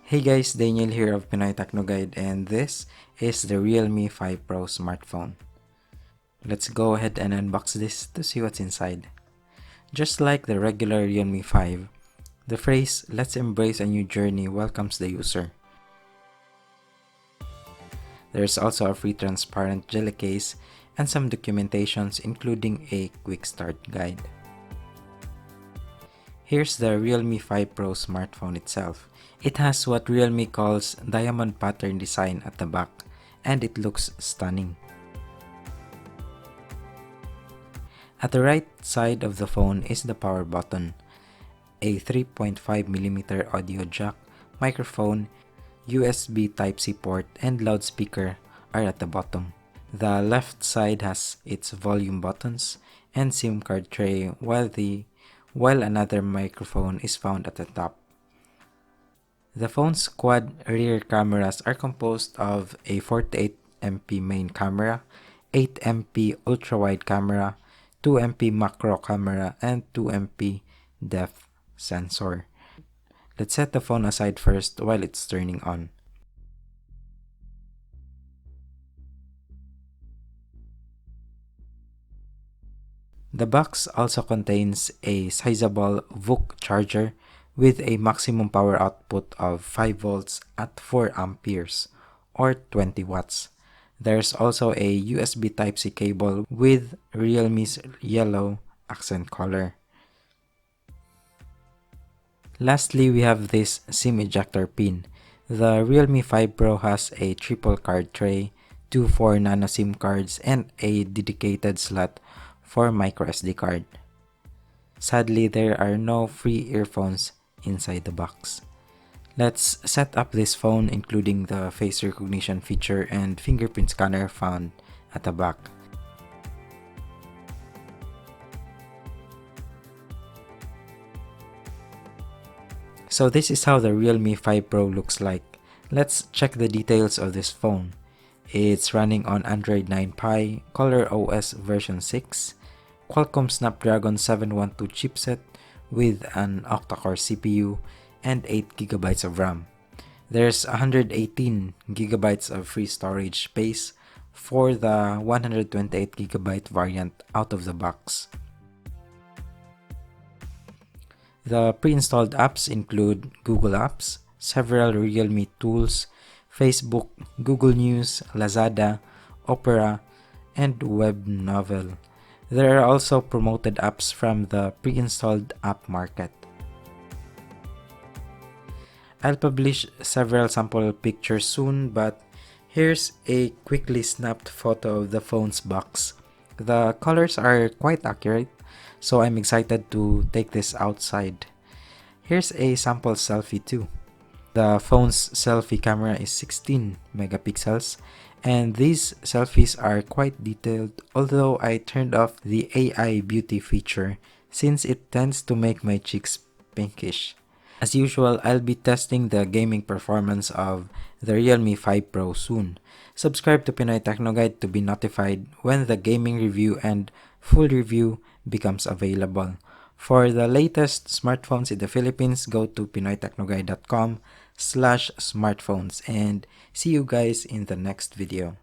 Hey guys, Daniel here of Pinoy Techno Guide, and this is the Realme 5 Pro smartphone. Let's go ahead and unbox this to see what's inside. Just like the regular Realme 5, the phrase "let's embrace a new journey" welcomes the user. There's also a free transparent jelly case and some documentations including a quick start guide. Here's the Realme 5 Pro smartphone itself. It has what Realme calls diamond pattern design at the back, and it looks stunning. At the right side of the phone is the power button, a 3.5mm audio jack, microphone, USB Type-C port, and loudspeaker are at the bottom. The left side has its volume buttons and SIM card tray, while another microphone is found at the top. The phone's quad rear cameras are composed of a 48MP main camera, 8MP ultra-wide camera, 2MP macro camera, and 2MP depth sensor. Let's set the phone aside first while it's turning on. The box also contains a sizable VOOC charger with a maximum power output of 5 volts at 4 amperes or 20 watts. There's also a USB Type-C cable with Realme's yellow accent color. Lastly, we have this SIM ejector pin. The Realme 5 Pro has a triple card tray, 2 4nano SIM cards, and a dedicated slot for microSD card. Sadly, there are no free earphones inside the box. Let's set up this phone, including the face recognition feature and fingerprint scanner found at the back. So this is how the Realme 5 Pro looks like. Let's check the details of this phone. It's running on Android 9 Pie, ColorOS version 6, Qualcomm Snapdragon 712 chipset with an octa-core CPU and 8GB of RAM. There's 118GB of free storage space for the 128GB variant out of the box. The pre-installed apps include Google Apps, several Realme tools, Facebook, Google News, Lazada, Opera, and WebNovel. There are also promoted apps from the pre-installed app market. I'll publish several sample pictures soon, but here's a quickly snapped photo of the phone's box. The colors are quite accurate, so I'm excited to take this outside. Here's a sample selfie too. The phone's selfie camera is 16 megapixels, and these selfies are quite detailed, although I turned off the AI beauty feature since it tends to make my cheeks pinkish. As usual, I'll be testing the gaming performance of the Realme 5 Pro soon. Subscribe to Pinoy Techno Guide to be notified when the gaming review and full review becomes available. For the latest smartphones in the Philippines, go to pinoytechnoguide.com/smartphones, and see you guys in the next video.